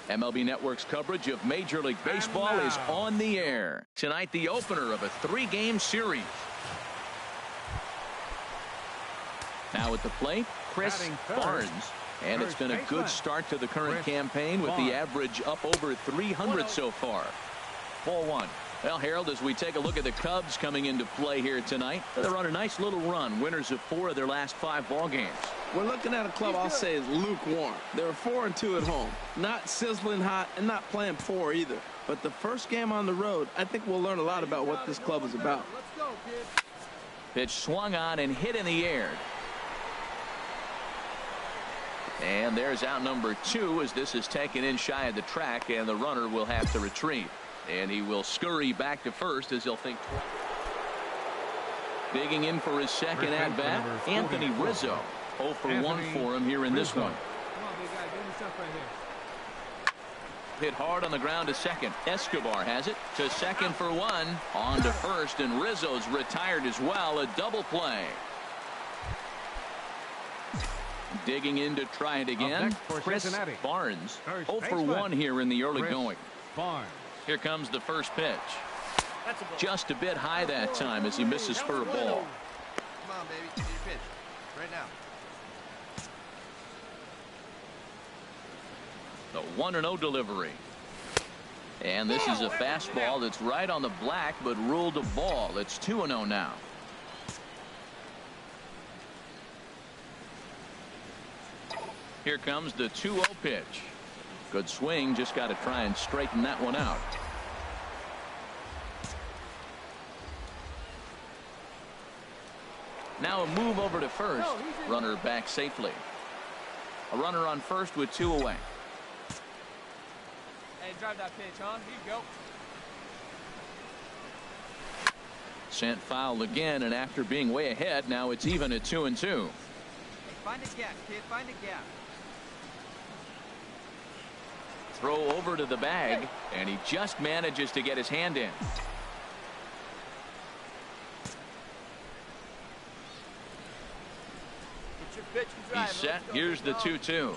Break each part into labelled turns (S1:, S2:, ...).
S1: MLB Network's coverage of Major League Baseball is on the air. Tonight, the opener of a 3-game series. Now at the plate, Chris Barnes. And it's been a good start to the current campaign with the average up over 300 so far. Ball one. Well, Harold, as we take a look at the Cubs coming into play here tonight, they're on a nice little run, winners of 4 of their last 5 ball games.
S2: We're looking at a club I'll say is lukewarm. They're 4-2 at home, not sizzling hot and not playing poor either. But the first game on the road, I think we'll learn a lot about what this club is about.
S3: Let's go, kid.
S1: Pitch swung on and hit in the air. And there's out number 2 as this is taken in shy of the track, and the runner will have to retreat. And he will scurry back to first as he'll think. Digging in for his second at-bat, Anthony Rizzo. 0 for 1 for him here in this one.
S3: Come on, big guy. Give me stuff right here.
S1: Hit hard on the ground to second. Escobar has it to second for 1. On to first, and Rizzo's retired as well. A double play. Digging in to try it again. Chris Barnes. 0 for 1 here in the early going. Here comes the first pitch. Just a bit high that time as he misses for a ball.
S4: Come on, baby. Get your pitch. Right now.
S1: The 1-0 delivery. And this is a fastball that's right on the black but ruled a ball. It's 2-0 now. Here comes the 2-0 pitch. Good swing, just got to try and straighten that one out. Now a move over to first. Runner back safely. A runner on first with 2 away.
S3: Hey, drive that pitch, huh? Here you go.
S1: Sent foul again, and after being way ahead, now it's even at 2-2.
S3: Hey, find a gap, kid. Find a gap.
S1: Throw over to the bag, and he just manages to get his hand in.
S3: Get your pitch and drive.
S1: He's set. Here's the 2-2.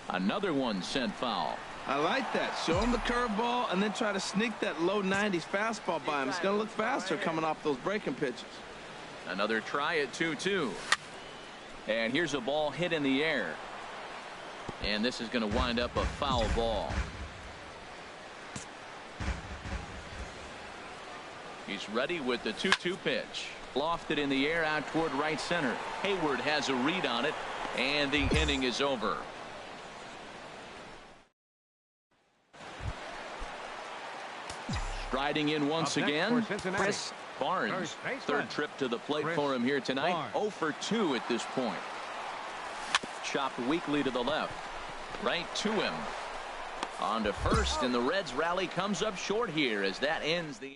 S1: Another one sent foul.
S2: I like that. Show him the curveball and then try to sneak that low 90s fastball by him. It's going to look faster coming off those breaking pitches.
S1: Another try at 2-2. And here's a ball hit in the air. And this is going to wind up a foul ball. He's ready with the 2-2 pitch. Lofted in the air out toward right center. Hayward has a read on it, and the inning is over. Striding in once again, Chris Barnes. Third trip to the plate for him here tonight. 0 for 2 at this point. Chopped weakly to the left. Right to him. On to first, and the Reds rally comes up short here as that ends the.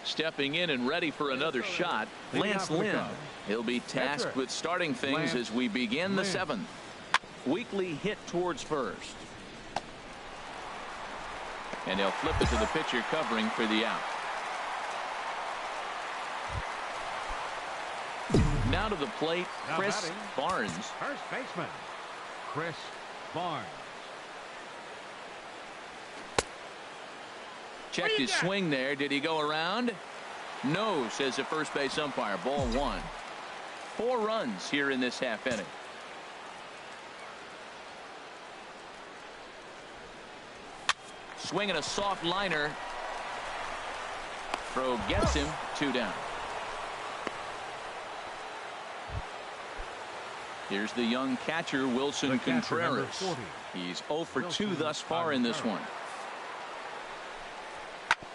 S1: Stepping in and ready for another shot, Lance Lynn. He'll be tasked with starting things as we begin the 7th. Weakly hit towards first. And he'll flip it to the pitcher covering for the out. Now to the plate, Chris Barnes.
S5: First baseman, Chris Barnes.
S1: Checked his swing there. Did he go around? No, says the first base umpire. Ball 1. 4 runs here in this half inning. Swinging a soft liner. Throw gets him. 2 down. Here's the young catcher, Wilson Contreras. He's 0 for 2 thus far in this one.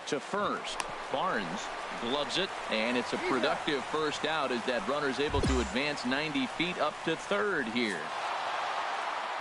S1: To first. Barnes gloves it, and it's a productive first out as that runner's able to advance 90 feet up to third here.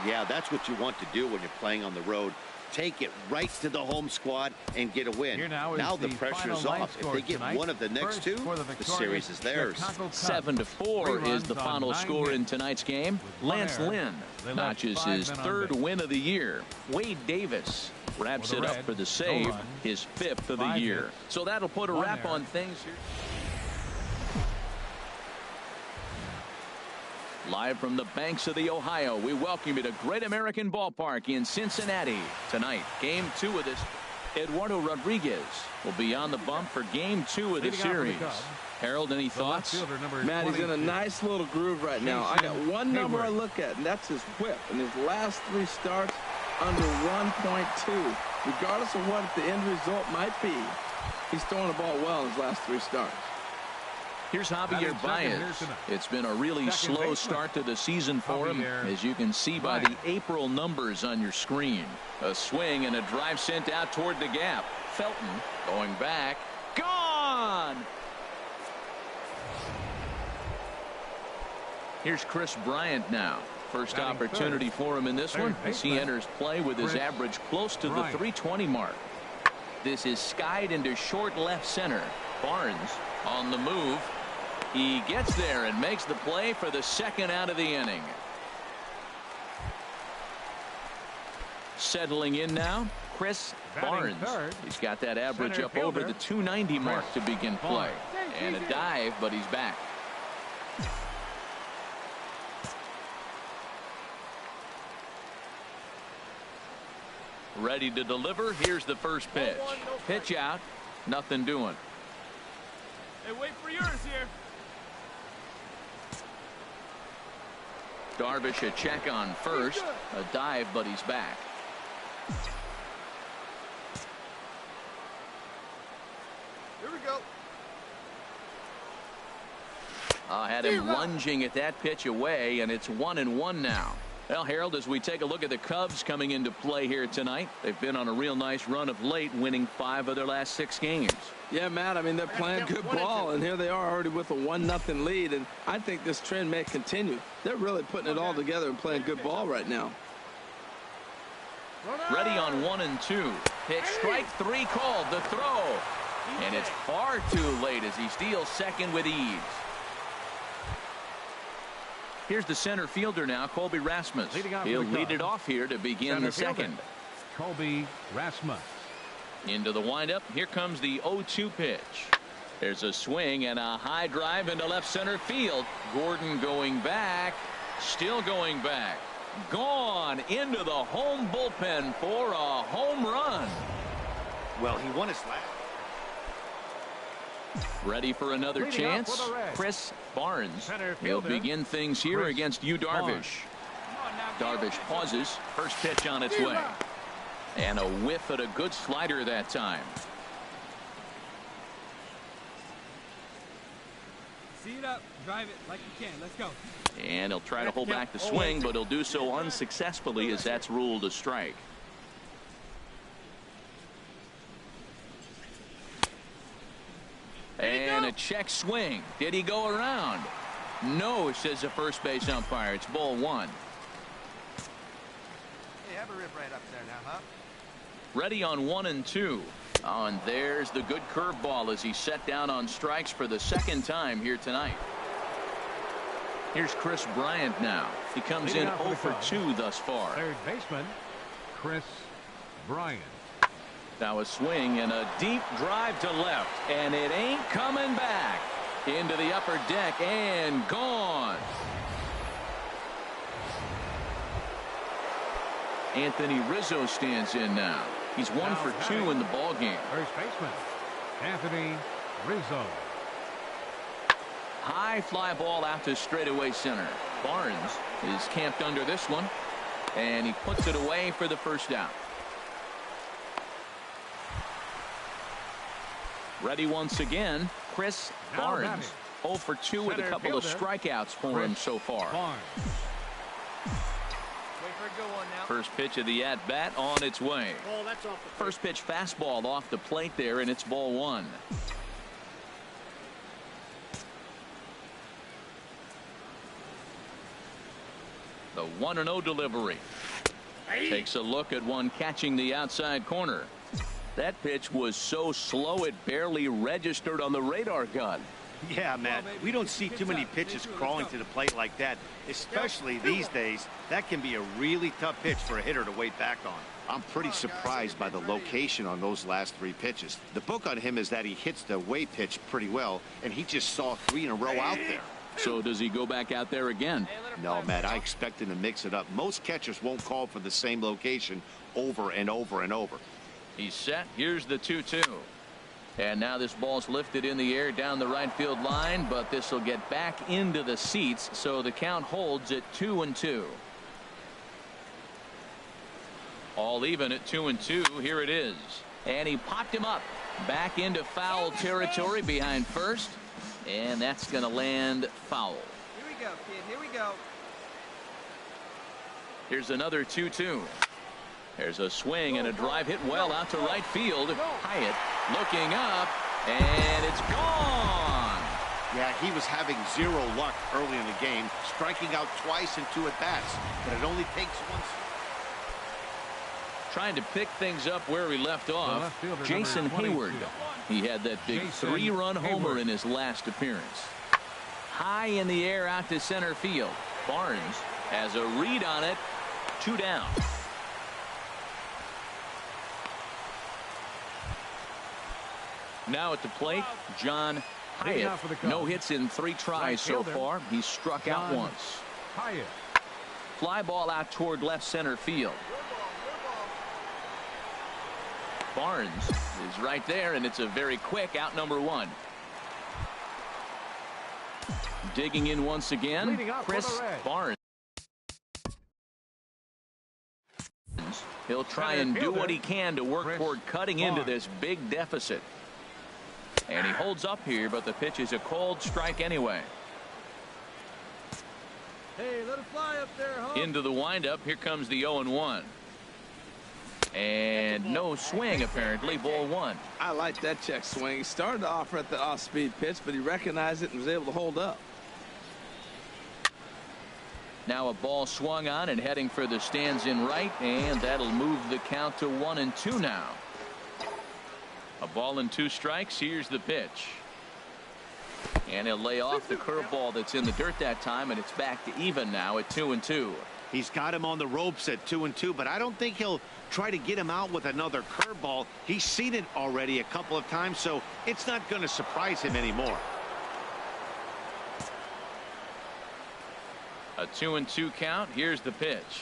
S4: Yeah, that's what you want to do when you're playing on the road. Take it right to the home squad and get a win. Now the pressure is off. If they get one of the next 2, the series is theirs.
S1: 7-4 is the final score in tonight's game. Lance Lynn notches his 3rd win of the year. Wade Davis wraps it up for the save, his 5th of the year. So that'll put a wrap on things here. Live from the banks of the Ohio, we welcome you to Great American Ballpark in Cincinnati. Tonight, Game 2 of this. Eduardo Rodriguez will be on the bump for Game 2 of the series. Harold, any thoughts?
S2: Matt, he's in a nice little groove right now. I got one number I look at, and that's his whip. And his last 3 starts under 1.2. Regardless of what the end result might be, he's throwing the ball well in his last 3 starts.
S1: Here's Javier Baez. It's been a really slow start to the season for him, as you can see by the April numbers on your screen. A swing and a drive sent out toward the gap. Felton going back. Gone! Here's Chris Bryant now. First opportunity for him in this one as he enters play with his average close to the 320 mark. This is skied into short left center. Barnes on the move. He gets there and makes the play for the second out of the inning. Settling in now, Chris Barnes. He's got that average up over the 290 mark to begin play. And a dive, but he's back. Ready to deliver. Here's the first pitch. Pitch out. Nothing doing.
S3: Hey, wait for yours here.
S1: Darvish a check on first. A dive, but he's back.
S3: Here we go.
S1: Had him lunging at that pitch away, and it's 1-1 now. Well, Harold, as we take a look at the Cubs coming into play here tonight, they've been on a real nice run of late, winning 5 of their last 6 games.
S2: Yeah, Matt, I mean, they're playing good ball, and here they are already with a 1-0 lead, and I think this trend may continue. They're really putting it all together and playing good ball right now.
S1: Ready on 1-2. Pitch strike 3 called. The throw. And it's far too late as he steals second with ease. Here's the center fielder now, Colby Rasmus. He'll lead it off here to begin the second.
S5: Colby Rasmus.
S1: Into the windup. Here comes the 0-2 pitch. There's a swing and a high drive into left center field. Gordon going back. Still going back. Gone into the home bullpen for a home run.
S4: Well, he won his last.
S1: Ready for another chance. Chris Barnes. He'll begin things here against Yu Darvish. Darvish pauses. First pitch on its way. And a whiff at a good slider that time.
S3: See it up. Drive it like you can. Let's go.
S1: And he'll try to hold back the swing, but he'll do so unsuccessfully as that's ruled a strike. And a check swing. Did he go around? No, says the first base umpire. It's ball 1.
S3: Hey, have a rip right up there now, huh?
S1: Ready on 1-2. Oh, and there's the good curveball as he's set down on strikes for the second time here tonight. Here's Chris Bryant now. He comes in 0 for 2 thus far.
S5: Third baseman, Chris Bryant.
S1: Now a swing and a deep drive to left, and it ain't coming back. Into the upper deck and gone. Anthony Rizzo stands in now. He's 1 for 2 in the ball game.
S5: First baseman, Anthony Rizzo.
S1: High fly ball out to straightaway center. Barnes is camped under this one, and he puts it away for the first out. Ready once again, Chris Barnes. 0 for 2 with a couple of strikeouts for him so far. First pitch of the at-bat on its way. First pitch fastball off the plate there, and it's ball 1. The 1-0 delivery. Takes a look at one catching the outside corner. That pitch was so slow it barely registered on the radar gun.
S4: Yeah, Matt, we don't see too many pitches crawling to the plate like that, especially these days. That can be a really tough pitch for a hitter to wait back on. I'm pretty surprised by the location on those last 3 pitches. The book on him is that he hits the way pitch pretty well, and he just saw 3 in a row out there.
S1: So does he go back out there again?
S4: No, Matt, I expect him to mix it up. Most catchers won't call for the same location over and over and over.
S1: He's set. Here's the 2-2. And now this ball's lifted in the air down the right field line, but this will get back into the seats, so the count holds at 2-2. All even at 2-2. Here it is. And he popped him up back into foul territory behind first. And that's going to land foul.
S3: Here we go, kid. Here we go.
S1: Here's another 2-2. There's a swing and a drive hit well out to right field. Hyatt looking up, and it's gone.
S4: Yeah, he was having zero luck early in the game, striking out twice in 2 at-bats, but it only takes once.
S1: Trying to pick things up where he left off. Jason Hayward. He had that big 3-run homer in his last appearance. High in the air out to center field. Barnes has a read on it. 2 down. Now at the plate, John Hyatt. No hits in 3 tries so far. He's struck out once.
S5: Hyatt.
S1: Fly ball out toward left center field. Barnes is right there, and it's a very quick out number 1. Digging in once again, Chris Barnes. He'll try and do what he can to work toward cutting into this big deficit. And he holds up here, but the pitch is a cold strike anyway.
S3: Hey, let it fly up there, huh?
S1: Into the windup. Here comes the 0-1. And no swing, apparently. Ball 1.
S2: I like that check swing. He started to offer at the off-speed pitch, but he recognized it and was able to hold up.
S1: Now a ball swung on and heading for the stands in right, and that'll move the count to 1-2 now. A ball and 2 strikes. Here's the pitch. And he'll lay off the curveball that's in the dirt that time, and it's back to even now at 2-2.
S4: He's got him on the ropes at 2-2, but I don't think he'll try to get him out with another curveball. He's seen it already a couple of times, so it's not going to surprise him anymore.
S1: A 2-2 count. Here's the pitch.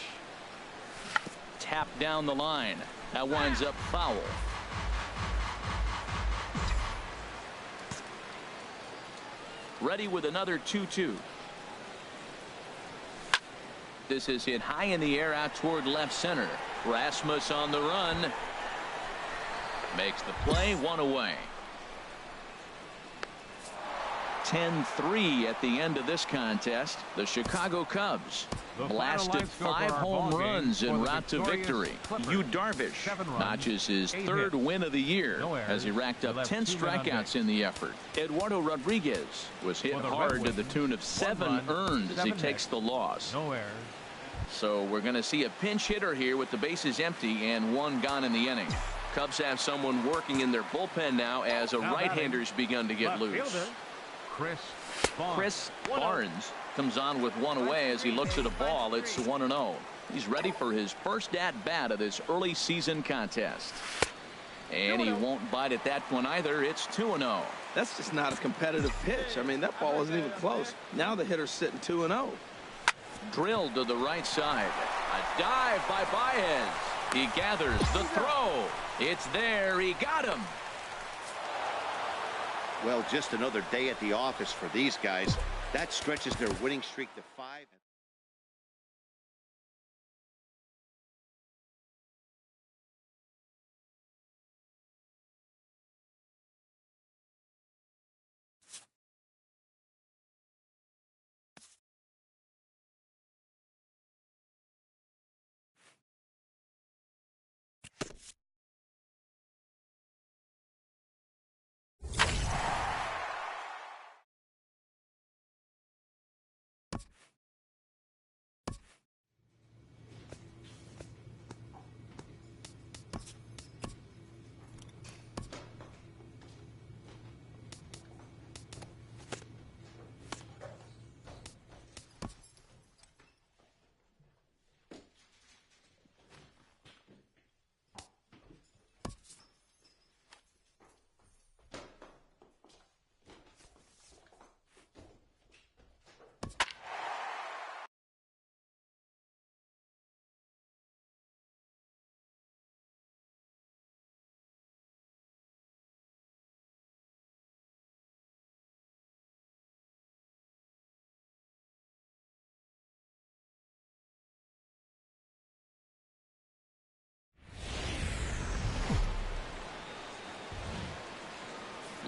S1: Tapped down the line. That winds up foul. Ready with another 2-2. This is hit high in the air out toward left center. Rasmus on the run. Makes the play. 1 away. 10-3 at the end of this contest. The Chicago Cubs blasted 5 home runs en route to victory. Yu Darvish notches his 3rd win of the year as he racked up 10 strikeouts in the effort. Eduardo Rodriguez was hit hard to the tune of 7 earned as he takes the loss. So we're going to see a pinch hitter here with the bases empty and 1 gone in the inning. Cubs have someone working in their bullpen now as a right-hander's begun to get loose. Chris Barnes comes on with 1 away as he looks at a ball. It's 1-0. He's ready for his first at-bat of this early season contest. And he won't bite at that one either. It's 2-0.
S2: That's just not a competitive pitch. I mean, that ball wasn't even close. Now the hitter's sitting 2-0.
S1: Drilled to the right side. A dive by Baez. He gathers the throw. It's there. He got him.
S4: Well, just another day at the office for these guys. That stretches their winning streak to 5.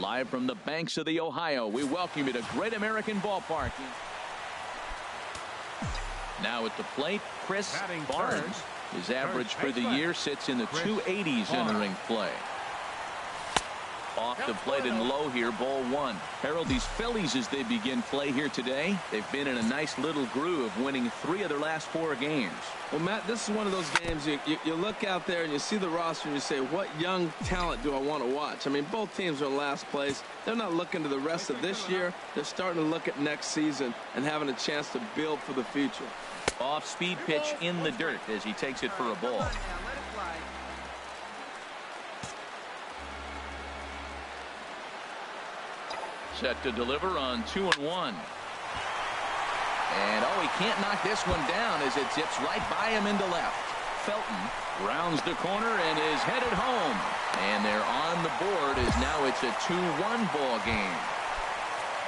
S1: Live from the banks of the Ohio, we welcome you to Great American Ballpark. Now at the plate, Chris Barnes. His average for the year sits in the 280s entering play. Off the plate and low here, ball one. Harold, these Phillies, as they begin play here today, they've been in a nice little groove, winning 3 of their last 4 games.
S2: Well, Matt, this is one of those games you look out there and you see the roster and you say, what young talent do I want to watch? I mean, both teams are in last place. They're not looking to the rest of this year. They're starting to look at next season and having a chance to build for the future.
S1: Off-speed pitch in the dirt as he takes it for a ball. Set to deliver on 2-1. And oh, he can't knock this one down as it zips right by him into left. Felton rounds the corner and is headed home. And they're on the board as now it's a 2-1 ball game.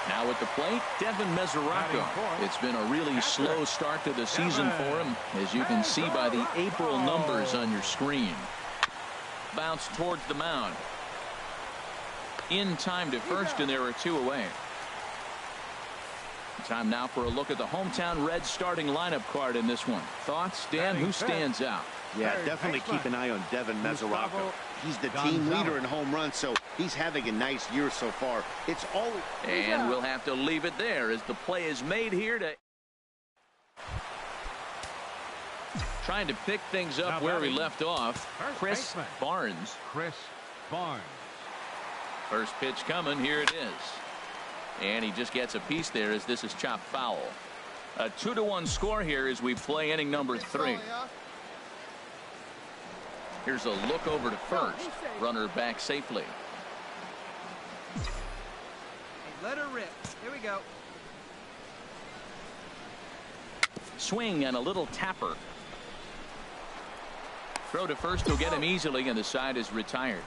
S1: Now at the plate, Devin Mesoraco. It's been a really slow start to the season for him, as you can see by the April numbers on your screen. Bounce towards the mound. In time to first, and there are 2 away. Time now for a look at the hometown Reds starting lineup card in this one. Thoughts, Dan? Who stands out?
S4: Yeah, definitely keep an eye on Devin Mesoraco. He's the team leader in home runs, so he's having a nice year so far. It's all.
S1: And we'll have to leave it there as the play is made here to trying to pick things up where we left off. Chris Barnes. First pitch coming. Here it is. And he just gets a piece there as this is chopped foul. A 2-1 score here as we play inning number 3. Here's a look over to first. Runner back safely.
S3: Hey, let her rip. Here we go.
S1: Swing and a little tapper. Throw to first will get him easily, and the side is retired.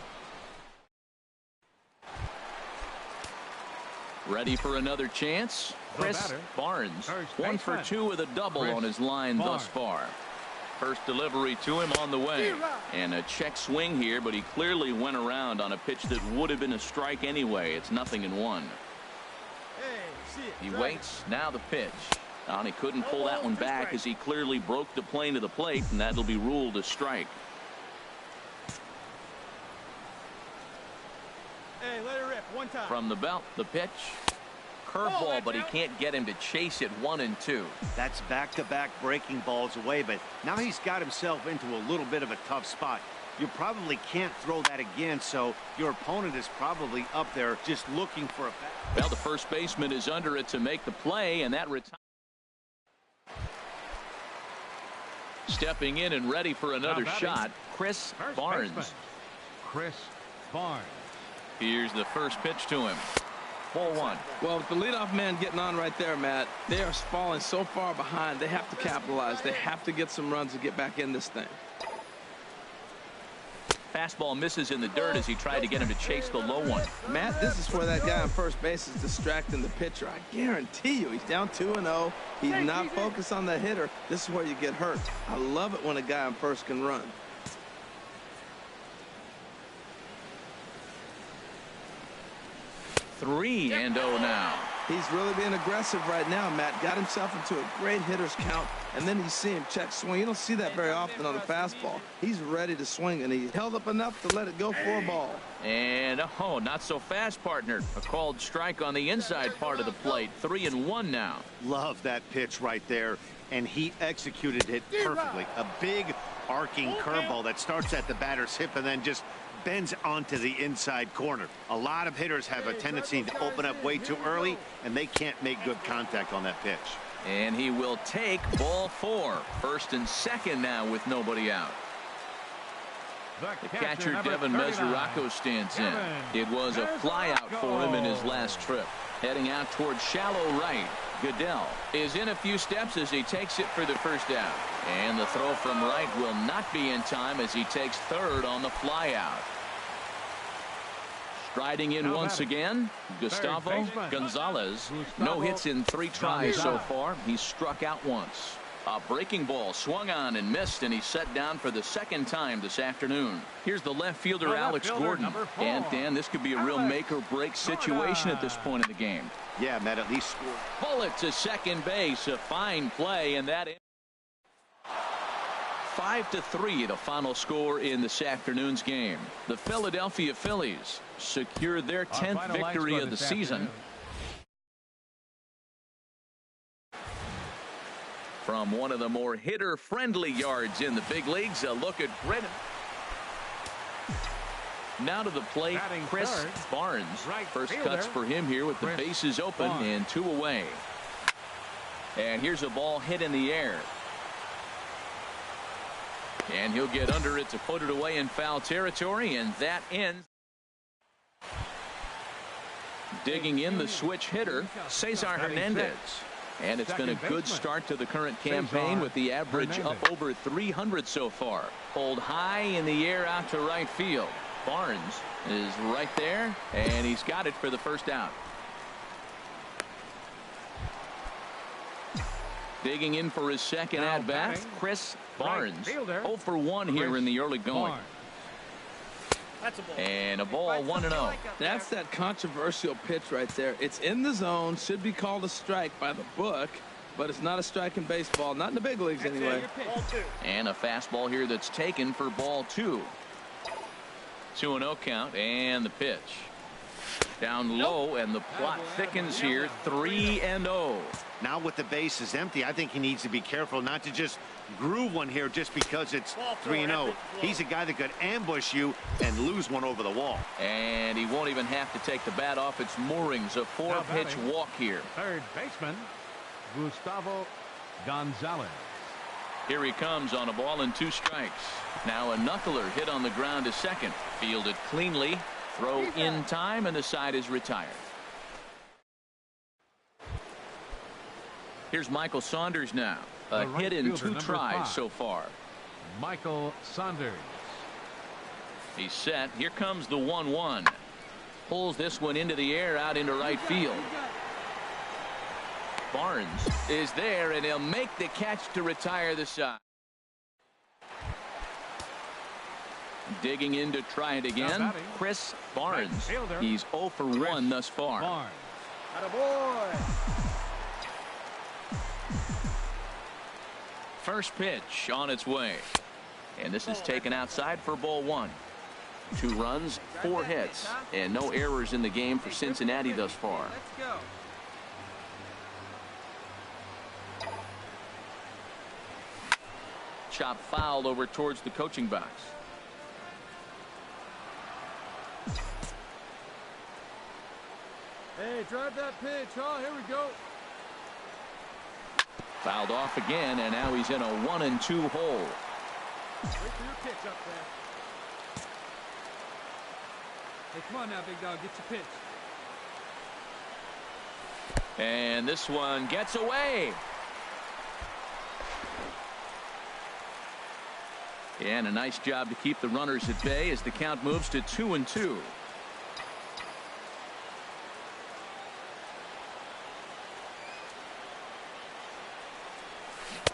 S1: Ready for another chance. Chris Barnes, 1 for 2 with a double on his line thus far. First delivery to him on the way. And a check swing here, but he clearly went around on a pitch that would have been a strike anyway. It's 0-1. He waits. Now the pitch. And he couldn't pull that one back as he clearly broke the plane to the plate, and that'll be ruled a strike.
S3: Hey, let her rip. One time.
S1: From the belt, the pitch. Curveball, but he can't get him to chase it 1 and 2.
S4: That's back-to-back breaking balls away, but now he's got himself into a little bit of a tough spot. You probably can't throw that again, so your opponent is probably up there just looking for a bat.
S1: Well, the first baseman is under it to make the play, and that retires. Stepping in and ready for another shot, Chris Barnes. Here's the first pitch to him. Ball 1.
S2: Well, with the leadoff man getting on right there, Matt, they are falling so far behind. They have to capitalize. They have to get some runs to get back in this thing.
S1: Fastball misses in the dirt as he tried to get him to chase the low one.
S2: Matt, this is where that guy on first base is distracting the pitcher. I guarantee you, he's down 2-0. He's not focused on the hitter. This is where you get hurt. I love it when a guy on first can run.
S1: Three and 0 now.
S2: He's really being aggressive right now, Matt. Got himself into a great hitter's count, and then you see him check swing. You don't see that very often on a fastball. He's ready to swing, and he held up enough to let it go for a ball.
S1: And oh, not so fast, partner. A called strike on the inside part of the plate. 3-1 now.
S4: Love that pitch right there, and he executed it perfectly. A big arcing curveball that starts at the batter's hip and then just bends onto the inside corner. A lot of hitters have a tendency to open up way too early, and they can't make good contact on that pitch.
S1: And he will take ball 4. First and second now with nobody out. The catcher, Devin Mesoraco, stands in. It was a fly out for him in his last trip. Heading out towards shallow right. Goodell is in a few steps as he takes it for the first out. And the throw from right will not be in time as he takes third on the fly out. Striding in once again, Gustavo Gonzalez. No hits in 3 tries so far. He's struck out once. A breaking ball swung on and missed, and he's set down for the second time this afternoon. Here's the left fielder, Alex Gordon. And, Dan, this could be a real make-or-break situation at this point in the game.
S4: Yeah, Matt, at least score.
S1: Bullet to second base. A fine play, and that 5-3, the final score in this afternoon's game. The Philadelphia Phillies secured their 10th victory of the season. From one of the more hitter-friendly yards in the big leagues, a look at Brennan. Now to the plate, Chris Barnes. First cuts for him here with the bases open and 2 away. And here's a ball hit in the air. And he'll get under it to put it away in foul territory, and that ends. Digging in the switch hitter, Cesar Hernandez. And it's been a good start to the current campaign with the average up over 300 so far. Pulled high in the air out to right field. Barnes is right there, and he's got it for the first out. Digging in for his second at-bat, Chris Barnes. 0 for 1 here in the early going.
S3: That's a ball.
S1: And a ball, 1-0.
S2: That's that controversial pitch right there. It's in the zone, should be called a strike by the book, but it's not a strike in baseball, not in the big leagues anyway.
S1: And a fastball here that's taken for ball 2. 2-0 count, and the pitch. Down low, and the plot thickens here, 3-0.
S4: Now with the bases empty, I think he needs to be careful not to just groove one here just because it's 3-0. He's a guy that could ambush you and lose one over the wall.
S1: And he won't even have to take the bat off its moorings. A 4-pitch walk here.
S5: Third baseman, Gustavo Gonzalez.
S1: Here he comes on a ball and 2 strikes. Now a knuckler hit on the ground to second. Fielded cleanly. Throw in time, and the side is retired. Here's Michael Saunders now. A hit in 2 tries so far.
S5: Michael Saunders.
S1: He's set. Here comes the 1-1. Pulls this one into the air out into right field. Barnes is there, and he'll make the catch to retire the side. Digging in to try it again, Chris Barnes. He's 0 for 1 thus far. First pitch on its way. And this is taken outside for ball 1. 2 runs, 4 hits, and no errors in the game for Cincinnati thus far. Chop foul over towards the coaching box.
S3: Hey, drive that pitch. Oh, here we go.
S1: Fouled off again, and now he's in a 1-2 hole.
S3: Wait for your pitch up there. Hey, come on now, big dog. Get your pitch.
S1: And this one gets away. And a nice job to keep the runners at bay as the count moves to 2-2.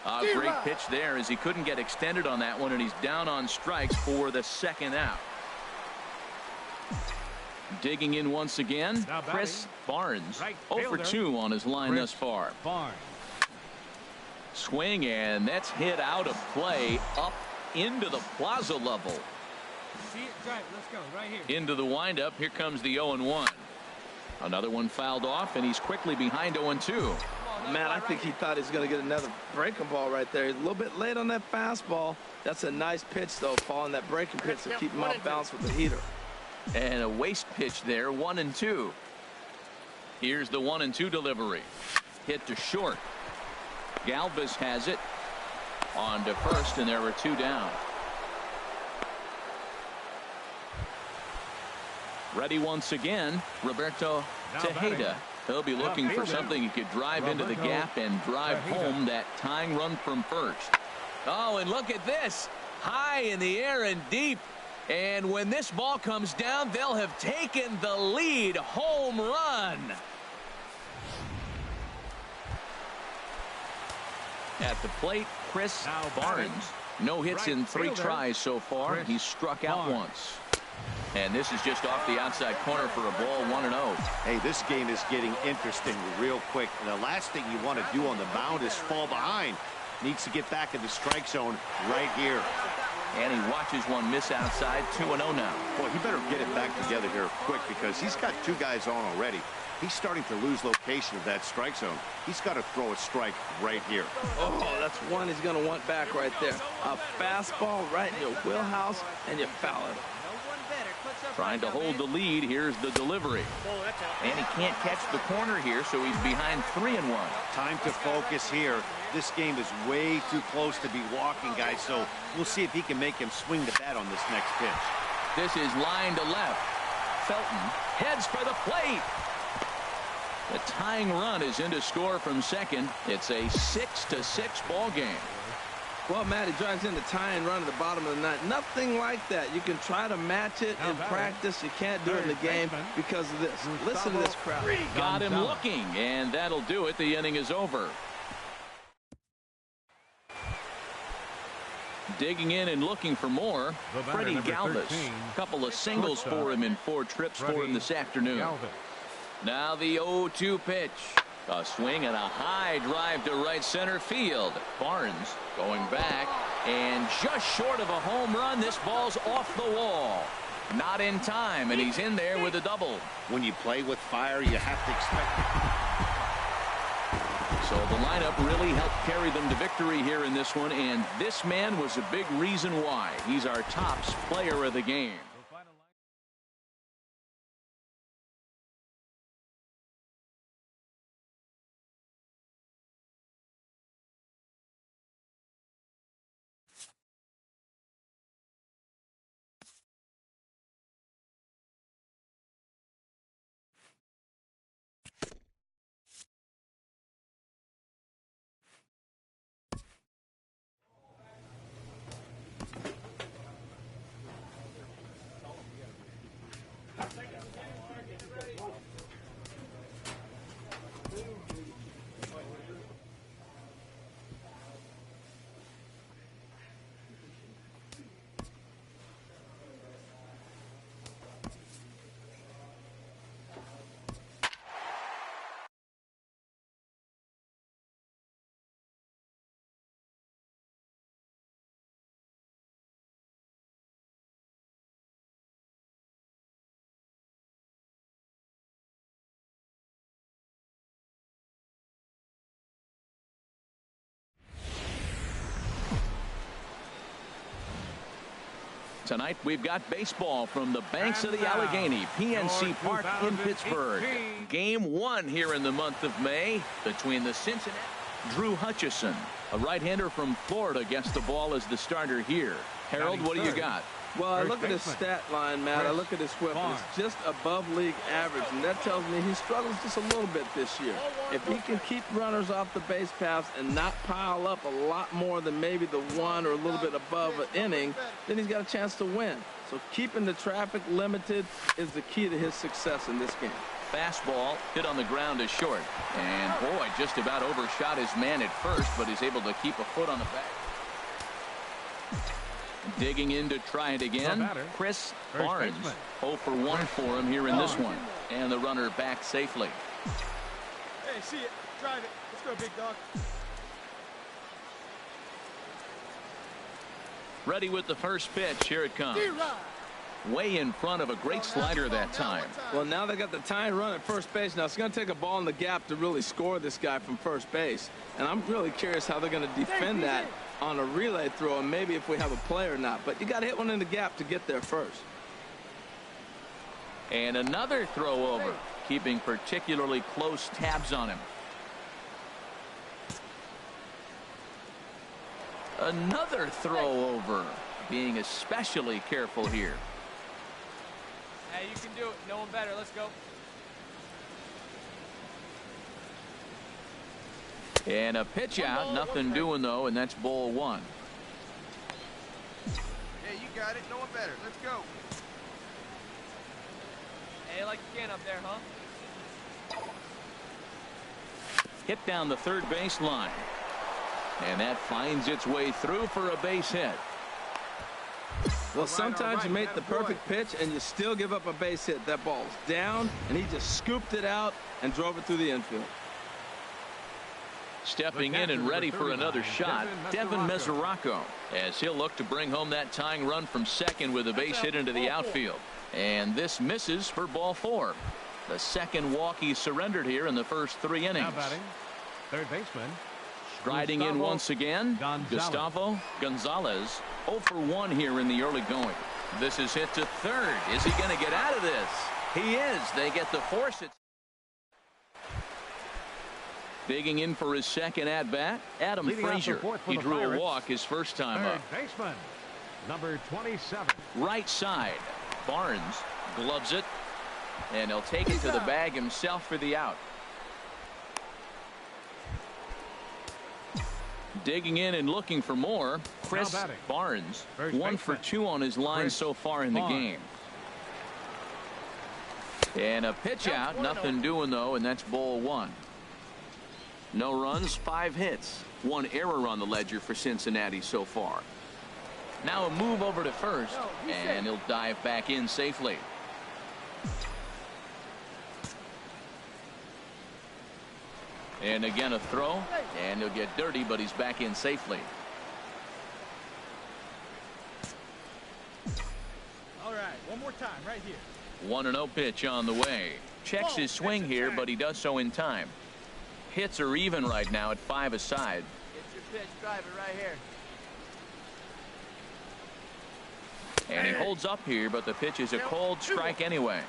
S1: A great pitch there as he couldn't get extended on that one, and he's down on strikes for the second out. Digging in once again, Chris Barnes. 0 for 2 on his line thus far. Swing, and that's hit out of play up into the plaza level.
S3: See it? Drive. Let's go. Right here.
S1: Into the windup. Here comes the 0-1. Another one fouled off, and he's quickly behind 0-2.
S2: Matt, I think he thought he was going to get another breaking ball right there. He's a little bit late on that fastball. That's a nice pitch, though, following that breaking pitch to keep him off balance with the heater.
S1: And a waste pitch there, 1-2. Here's the 1-2 delivery. Hit to short. Galvis has it on to first, and there were 2 down. Ready once again, Roberto Tejeda. He'll be looking for something he could drive into the gap and drive home that tying run from first. Oh, and look at this. High in the air and deep. And when this ball comes down, they'll have taken the lead. Home run. At the plate, Chris Barnes. No hits in 3 tries so far. He's struck out once. And this is just off the outside corner for a ball, 1-0.
S4: Hey, this game is getting interesting real quick. And the last thing you want to do on the mound is fall behind. Needs to get back in the strike zone right here.
S1: And he watches one miss outside, 2-0 now.
S4: Boy, he better get it back together here quick because he's got 2 guys on already. He's starting to lose location of that strike zone. He's got to throw a strike right here.
S2: Oh, that's one he's going to want back right there. A fastball right in your wheelhouse, and you foul it.
S1: Trying to hold the lead. Here's the delivery. And he can't catch the corner here, so he's behind 3-1.
S4: Time to focus here. This game is way too close to be walking, guys, so we'll see if he can make him swing the bat on this next pitch.
S1: This is line to left. Felton heads for the plate. The tying run is in to score from second. It's a 6-6 ball game.
S2: Well, Matt, he drives in the tying run at the bottom of the ninth. Nothing like that. You can try to match it in practice. You can't do it in the game because of this. Listen to this crowd.
S1: Got him looking, and that'll do it. The inning is over. Digging in and looking for more, Freddie Galvis. A couple of singles for him in 4 trips for him this afternoon. Now the 0-2 pitch. A swing and a high drive to right center field. Barnes going back, and just short of a home run. This ball's off the wall. Not in time, and he's in there with a double.
S4: When you play with fire, you have to expect it.
S1: So the lineup really helped carry them to victory here in this one, and this man was a big reason why. He's our tops player of the game. Tonight we've got baseball from the banks of the Allegheny, PNC Park in Pittsburgh. Game 1 here in the month of May between the Cincinnati. Drew Hutchison, a right-hander from Florida, gets the ball as the starter here. Harold, what do you got?
S2: Well, I look at his stat line, Matt. I look at his whip. It's just above league average, and that tells me he struggles just a little bit this year. If he can keep runners off the base paths and not pile up a lot more than maybe the 1 or a little bit above an inning, then he's got a chance to win. So keeping the traffic limited is the key to his success in this game.
S1: Fastball hit on the ground is short. And, boy, just about overshot his man at first, but he's able to keep a foot on the back. Digging in to try it again, Chris Barnes. 0 for 1 for him here in this one. And the runner back safely.
S3: Hey, see it. Drive it. Let's go, big dog.
S1: Ready with the first pitch. Here it comes. Way in front of a great slider that time.
S2: Well, now they got the tying run at first base. Now it's going to take a ball in the gap to really score this guy from first base. And I'm really curious how they're going to defend that on a relay throw, and maybe if we have a play or not. But you got to hit one in the gap to get there first.
S1: And another throw over, keeping particularly close tabs on him. Another throw over, being especially careful here.
S3: Hey, you can do it. No one better. Let's go.
S1: And a pitch out, nothing doing though, and that's ball 1.
S3: Hey, you got it. No one better. Let's go. Hey, like you can up there, huh?
S1: Hit down the third base line. And that finds its way through for a base hit.
S2: Well, sometimes you make the perfect pitch and you still give up a base hit. That ball's down, and he just scooped it out and drove it through the infield.
S1: Stepping in and ready for another shot, Devin Mesoraco, as he'll look to bring home that tying run from second with a base hit into the outfield. And this misses for ball 4. The second walk he surrendered here in the first 3 innings.
S5: Now batting, third baseman.
S1: Striding in once again, Gustavo Gonzalez, 0 for 1 here in the early going. This is hit to third. Is he going to get out of this? He is. They get the force it. Digging in for his second at-bat, Adam Frazier. He drew a walk his first time up.
S5: Third baseman, number 27.
S1: Right side, Barnes gloves it, and he'll take it to the bag himself for the out. Digging in and looking for more, Chris Barnes, 1 for 2 on his line so far in the game. And a pitch out, nothing doing though, and that's ball 1. No runs, 5 hits, 1 error on the ledger for Cincinnati so far. Now a move over to first, and he'll dive back in safely. And again a throw, and he'll get dirty, but he's back in safely.
S3: All right, one more time right here.
S1: 1-0 pitch on the way. Checks his swing here, but he does so in time. Hits are even right now at 5 aside.
S3: Get your pitch, drive it right here.
S1: And he holds up here, but the pitch is a cold strike anyway.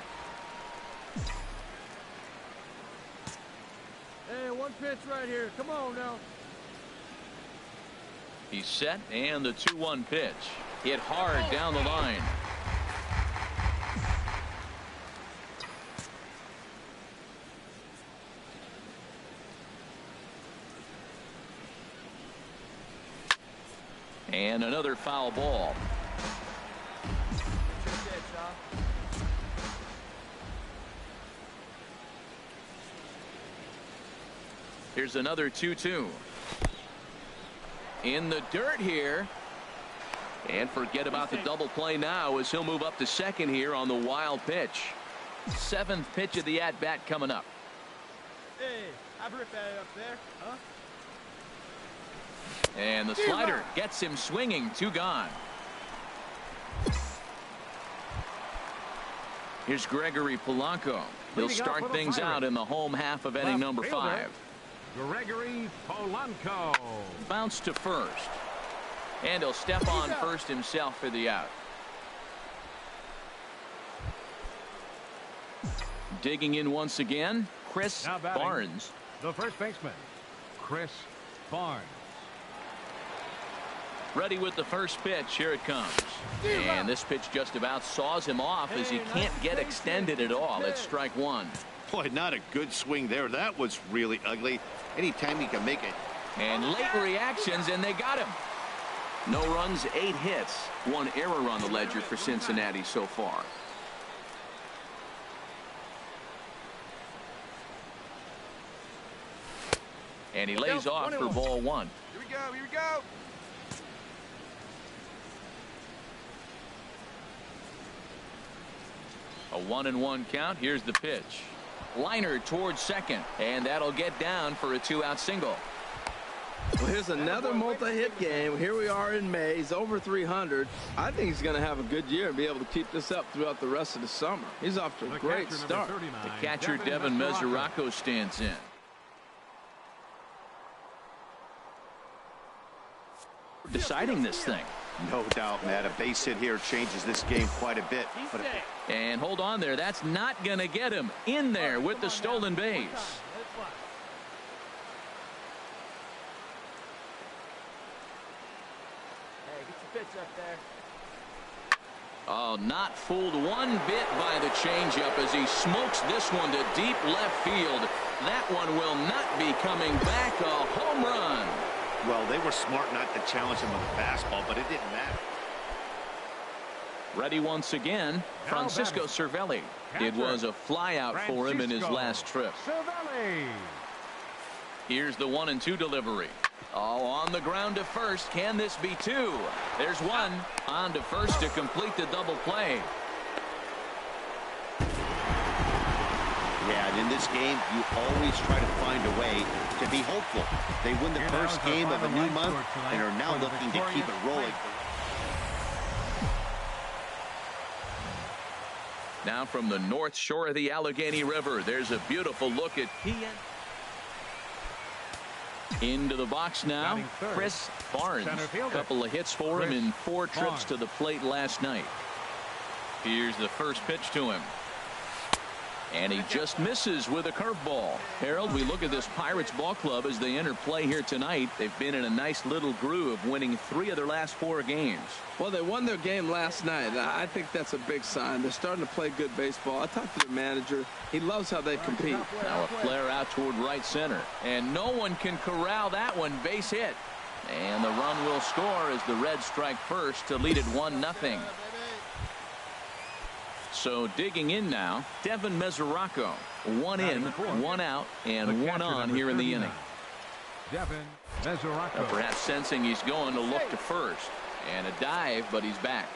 S3: Hey, one pitch right here. Come on now.
S1: He's set, and the 2-1 pitch. Hit hard down the line. And another foul ball. Here's another 2-2. In the dirt here. And forget about the double play now as he'll move up to second here on the wild pitch. 7th pitch of the at-bat coming up.
S3: Hey, I ripped that up there, huh?
S1: And the slider gets him swinging. 2 gone. Here's Gregory Polanco. He'll start things out in the home half of inning number 5.
S5: Gregory Polanco.
S1: Bounce to first. And he'll step on first himself for the out. Digging in once again, Chris Barnes.
S5: The first baseman, Chris Barnes.
S1: Ready with the first pitch. Here it comes. And this pitch just about saws him off as he can't get extended at all. It's strike 1.
S4: Boy, not a good swing there. That was really ugly. Anytime he can make it.
S1: And late reactions, and they got him. No runs, 8 hits. 1 error on the ledger for Cincinnati so far. And he lays off for ball 1.
S3: Here we go, here we go.
S1: A 1-1 count. Here's the pitch. Liner towards second, and that'll get down for a 2-out single.
S2: Well, here's another multi-hit game. Here we are in May. He's over 300. I think he's going to have a good year and be able to keep this up throughout the rest of the summer. He's off to a great start.
S1: The catcher, Devin Mesoraco, stands in. Deciding this thing.
S4: No doubt, Matt. A base hit here changes this game quite a bit.
S1: And hold on there. That's not going to get him in there with the stolen base. Oh, not fooled one bit by the changeup as he smokes this one to deep left field. That one will not be coming back. A home run.
S4: Well, they were smart not to challenge him with a fastball, but it didn't matter.
S1: Ready once again, Francisco Cervelli. It was a flyout for him in his last trip.
S5: Cervelli.
S1: Here's the 1-2 delivery. Oh, on the ground to first. Can this be two? There's one. On to first to complete the double play.
S4: Yeah, and in this game, you always try to find a way to be hopeful. They win the first game of a new month and are now looking to keep it rolling.
S1: Now from the north shore of the Allegheny River, there's a beautiful look at into the box now. Chris Barnes. A couple of hits for him in 4 trips to the plate last night. Here's the first pitch to him. And he just misses with a curveball. Harold, we look at this Pirates ball club as they enter play here tonight. They've been in a nice little groove, winning 3 of their last 4 games.
S2: Well, they won their game last night. I think that's a big sign. They're starting to play good baseball. I talked to the manager. He loves how they compete.
S1: Now a flare out toward right center. And no one can corral that one. Base hit. And the run will score as the Reds strike first to lead it 1-0. So digging in now, Devin Mesoraco. 1 in, 1 out, and 1 on here in the inning.
S5: Devin Mesoraco.
S1: Perhaps sensing he's going to look to first. And a dive, but he's back.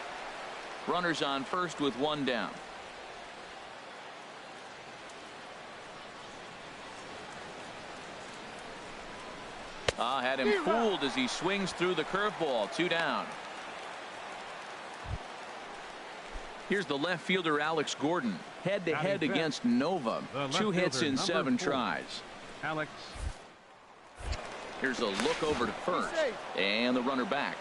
S1: Runners on first with 1 down. Had him fooled as he swings through the curveball. 2 down. Here's the left fielder Alex Gordon, head-to-head against Nova. 2 hits in 7 tries.
S5: Alex.
S1: Here's a look over to first, and the runner back.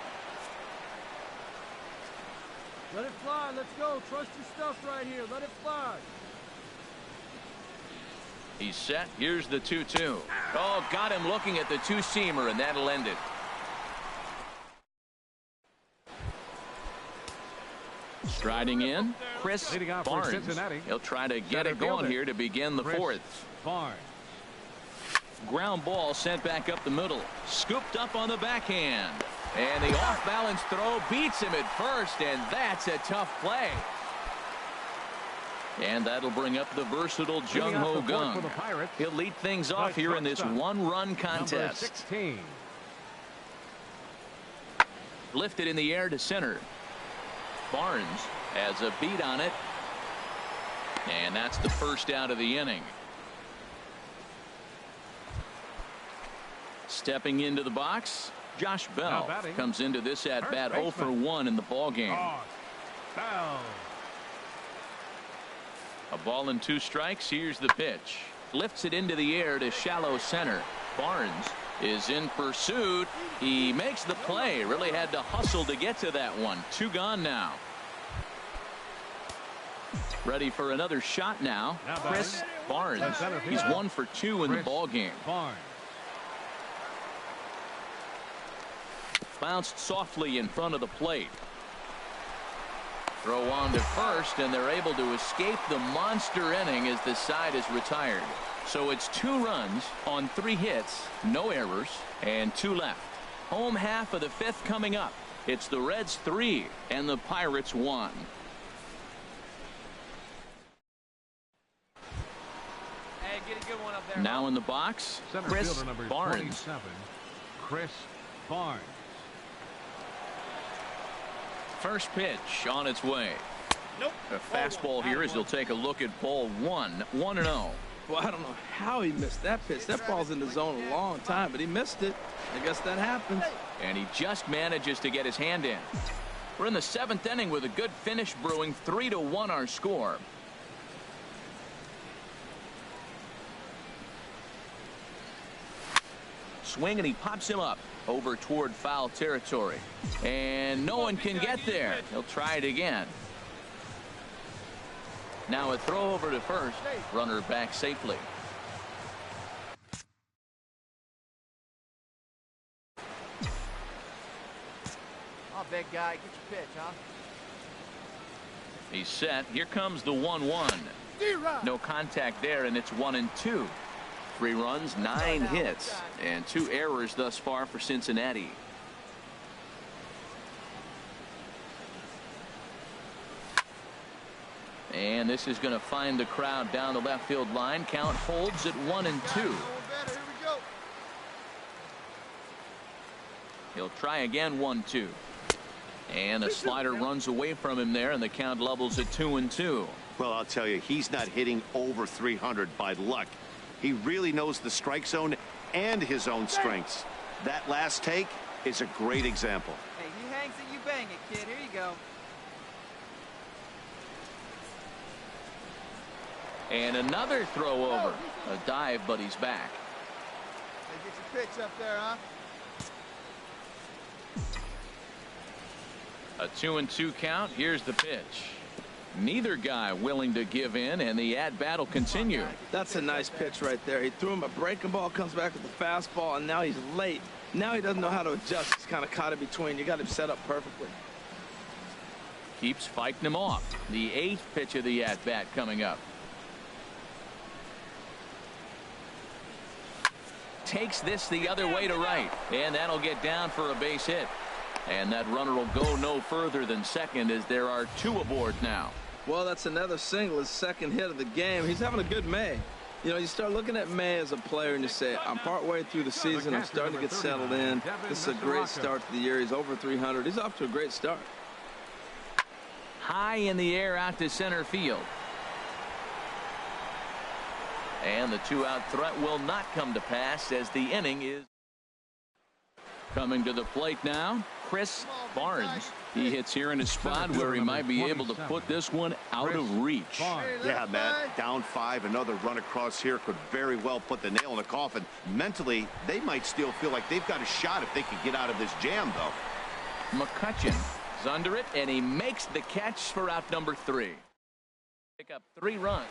S3: Let it fly. Let's go. Trust your stuff right here. Let it fly.
S1: He's set. Here's the 2-2. Oh, got him looking at the 2-seamer, and that'll end it. Striding in, Chris Barnes. He'll try to get it going here to begin the 4th.
S5: Barnes.
S1: Ground ball sent back up the middle. Scooped up on the backhand. And the off-balance throw beats him at first, and that's a tough play. And that'll bring up the versatile Jung Ho Gung. He'll lead things off here in this 1-run contest. Lifted in the air to center. Barnes has a beat on it. And that's the first out of the inning. Stepping into the box, Josh Bell comes into this at bat 0 for 1 in the ball game. A ball and 2 strikes. Here's the pitch. Lifts it into the air to shallow center. Barnes is in pursuit. He makes the play. Really had to hustle to get to that one. 2 gone now. Ready for another shot now. Chris Barnes. He's 1 for 2 in the ball game. Bounced softly in front of the plate. Throw on to first, and they're able to escape the monster inning as the side is retired. So it's 2 runs on 3 hits, no errors, and 2 left. Home half of the 5th coming up. It's the Reds 3 and the Pirates 1.
S3: Hey, get a good one up there.
S1: Now in the box, Chris Barnes.
S5: Chris Barnes.
S1: First pitch on its way.
S3: Nope.
S1: A fastball here as he'll take a look at ball 1. 1-0.
S2: Well, I don't know how he missed that pitch. That ball's in the zone a long time, but he missed it. I guess that happens.
S1: And he just manages to get his hand in. We're in the 7th inning with a good finish brewing. 3-1 our score. Swing, and he pops him up over toward foul territory. And no one can get there. He'll try it again. Now a throw over to first. Runner back safely.
S3: Oh, big guy, get your pitch, huh?
S1: He's set. Here comes the 1-1. No contact there, and it's 1-2. 3 runs, 9 hits, and 2 errors thus far for Cincinnati. And this is going to find the crowd down the left field line. Count holds at 1-2. He'll try again, 1-2. And a slider runs away from him there, and the count levels at 2-2.
S4: Well, I'll tell you, he's not hitting over 300 by luck. He really knows the strike zone and his own strengths. That last take is a great example.
S3: Hey, he hangs it, you bang it, kid. Here you go.
S1: And another throw over. A dive, but he's back.
S3: Hey, get your pitch up there, huh?
S1: A 2-2 count. Here's the pitch. Neither guy willing to give in, and the at-bat will continue.
S2: That's a nice pitch right there. He threw him a breaking ball, comes back with the fastball, and now he's late. Now he doesn't know how to adjust. He's kind of caught in between. You got him set up perfectly.
S1: Keeps fighting him off. The 8th pitch of the at-bat coming up. Takes this the other way to right, and that'll get down for a base hit. And that runner will go no further than second, as there are 2 aboard now.
S2: Well, that's another single, his second hit of the game. He's having a good May. You know, you start looking at May as a player and you say, I'm partway through the season. I'm starting to get settled in. This is a great start to the year. He's over 300. He's off to a great start.
S1: High in the air out to center field. And the 2-out threat will not come to pass, as the inning is coming to the plate now. Chris Barnes. He hits here in a spot where he might be able to put this one out of reach.
S4: Yeah, Matt, down 5. Another run across here could very well put the nail in the coffin. Mentally, they might still feel like they've got a shot if they can get out of this jam, though.
S1: McCutcheon is under it, and he makes the catch for out number 3. Pick up 3 runs.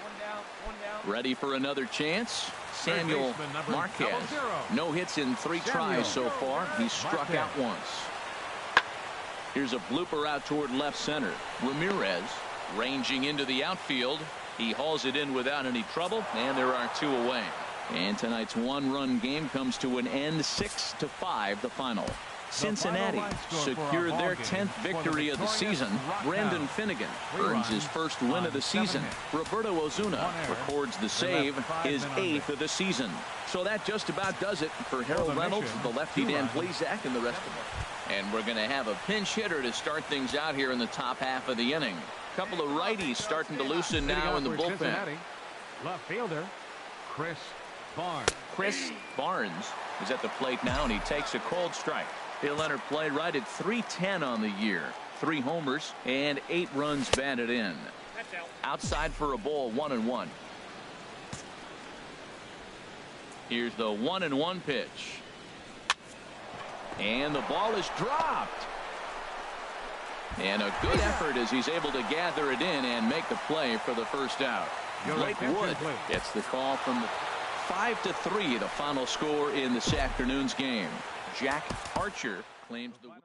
S3: One down.
S1: Ready for another chance. Samuel Marquez. No hits in 3 tries so far. He's struck out once. Here's a blooper out toward left center. Ramirez ranging into the outfield. He hauls it in without any trouble, and there are 2 away. And tonight's 1-run game comes to an end, 6-5 the final. Cincinnati secured their 10th victory of the season. Brendan Finnegan earns his first win of the season. Roberto Ozuna records the save, his 8th of the season. So that just about does it for Harold Reynolds, the lefty Dan Plesac, and the rest of them. And we're going to have a pinch hitter to start things out here in the top half of the inning. A couple of righties starting to loosen now in the bullpen.
S5: Left fielder Chris Barnes.
S1: Chris Barnes is at the plate now, and he takes a cold strike. He'll enter play right at .310 on the year. 3 homers and 8 runs batted in. Outside for a ball, 1-1. Here's the 1-1 pitch. And the ball is dropped. And a good effort as he's able to gather it in and make the play for the first out. Blake Wood gets the call from the 5-3, the final score in this afternoon's game. Jack Archer claims the win.